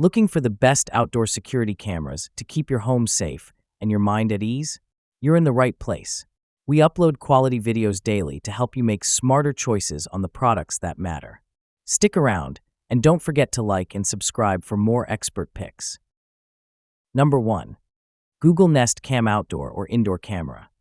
Looking for the best outdoor security cameras to keep your home safe and your mind at ease? You're in the right place. We upload quality videos daily to help you make smarter choices on the products that matter. Stick around, and don't forget to like and subscribe for more expert picks. Number 1. Google Nest Cam Outdoor or Indoor Camera.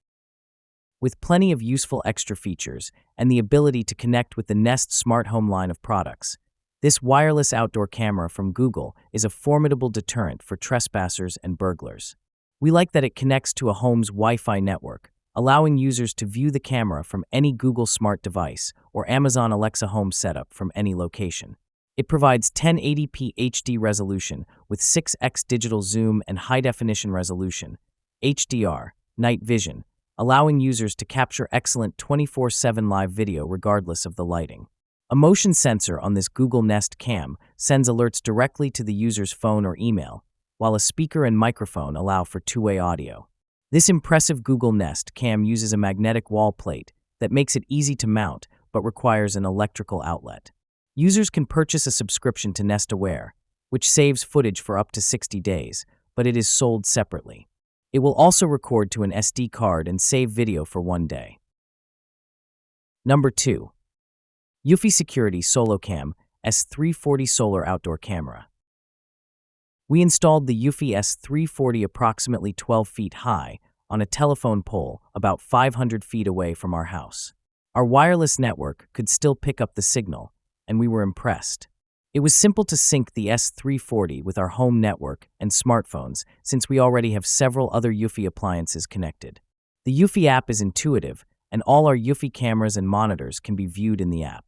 With plenty of useful extra features and the ability to connect with the Nest smart home line of products, this wireless outdoor camera from Google is a formidable deterrent for trespassers and burglars. We like that it connects to a home's Wi-Fi network, allowing users to view the camera from any Google Smart device or Amazon Alexa home setup from any location. It provides 1080p HD resolution with 6x digital zoom and high-definition resolution, HDR, night vision, allowing users to capture excellent 24/7 live video regardless of the lighting. A motion sensor on this Google Nest Cam sends alerts directly to the user's phone or email, while a speaker and microphone allow for two-way audio. This impressive Google Nest Cam uses a magnetic wall plate that makes it easy to mount but requires an electrical outlet. Users can purchase a subscription to Nest Aware, which saves footage for up to 60 days, but it is sold separately. It will also record to an SD card and save video for 1 day. Number 2. Eufy Security SoloCam S340 Solar Outdoor Camera. We installed the Eufy S340 approximately 12 feet high on a telephone pole about 500 feet away from our house. Our wireless network could still pick up the signal, and we were impressed. It was simple to sync the S340 with our home network and smartphones since we already have several other Eufy appliances connected. The Eufy app is intuitive, and all our Eufy cameras and monitors can be viewed in the app.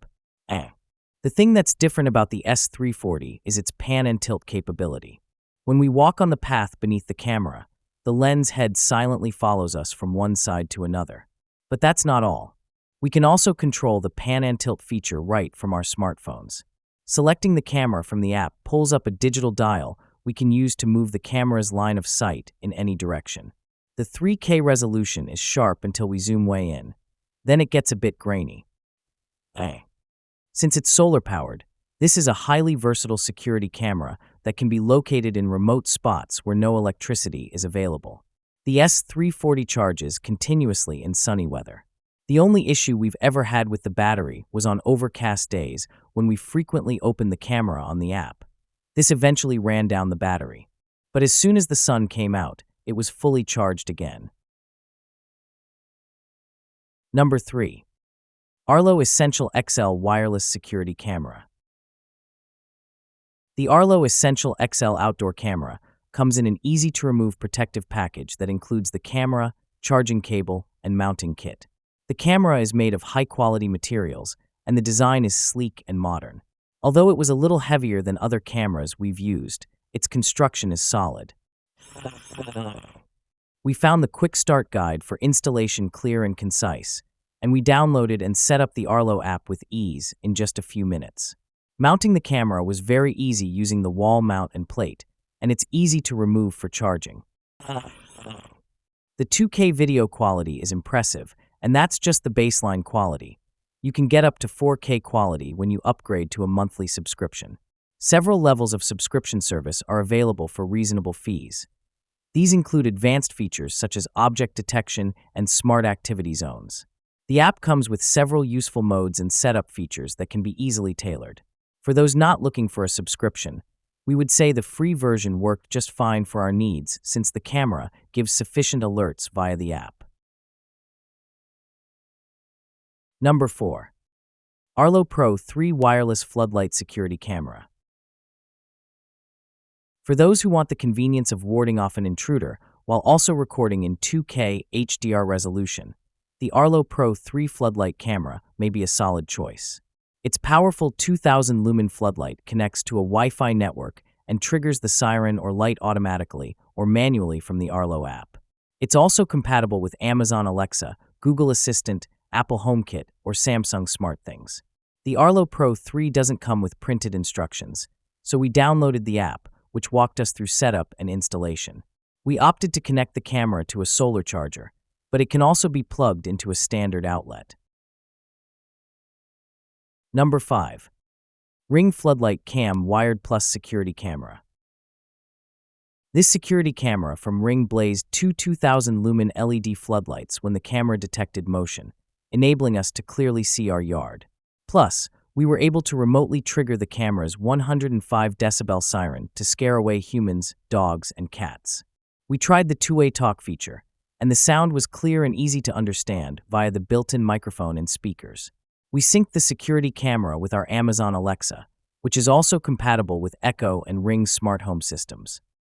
The thing that's different about the S340 is its pan and tilt capability. When we walk on the path beneath the camera, the lens head silently follows us from one side to another. But that's not all. We can also control the pan and tilt feature right from our smartphones. Selecting the camera from the app pulls up a digital dial we can use to move the camera's line of sight in any direction. The 3K resolution is sharp until we zoom way in. Then it gets a bit grainy. Since it's solar-powered, this is a highly versatile security camera that can be located in remote spots where no electricity is available. The S340 charges continuously in sunny weather. The only issue we've ever had with the battery was on overcast days when we frequently opened the camera on the app. This eventually ran down the battery. But as soon as the sun came out, it was fully charged again. Number 3. Arlo Essential XL Wireless Security Camera. The Arlo Essential XL Outdoor Camera comes in an easy-to-remove protective package that includes the camera, charging cable, and mounting kit. The camera is made of high-quality materials, and the design is sleek and modern. Although it was a little heavier than other cameras we've used, its construction is solid. We found the quick start guide for installation clear and concise, and we downloaded and set up the Arlo app with ease in just a few minutes. Mounting the camera was very easy using the wall mount and plate, and it's easy to remove for charging. The 2K video quality is impressive, and that's just the baseline quality. You can get up to 4K quality when you upgrade to a monthly subscription. Several levels of subscription service are available for reasonable fees. These include advanced features such as object detection and smart activity zones. The app comes with several useful modes and setup features that can be easily tailored. For those not looking for a subscription, we would say the free version worked just fine for our needs since the camera gives sufficient alerts via the app. Number 4. Arlo Pro 3 Wireless Floodlight Security Camera. For those who want the convenience of warding off an intruder while also recording in 2K HDR resolution, the Arlo Pro 3 floodlight camera may be a solid choice. Its powerful 2000 lumen floodlight connects to a Wi-Fi network and triggers the siren or light automatically or manually from the Arlo app. It's also compatible with Amazon Alexa, Google Assistant, Apple HomeKit, or Samsung SmartThings. The Arlo Pro 3 doesn't come with printed instructions, so we downloaded the app, which walked us through setup and installation. We opted to connect the camera to a solar charger, but it can also be plugged into a standard outlet. Number 5. Ring Floodlight Cam Wired Plus Security Camera. This security camera from Ring blazed two 2000 lumen LED floodlights when the camera detected motion, enabling us to clearly see our yard. Plus, we were able to remotely trigger the camera's 105 decibel siren to scare away humans, dogs, and cats. We tried the two-way talk feature, and the sound was clear and easy to understand via the built-in microphone and speakers. We synced the security camera with our Amazon Alexa, which is also compatible with Echo and Ring smart home systems.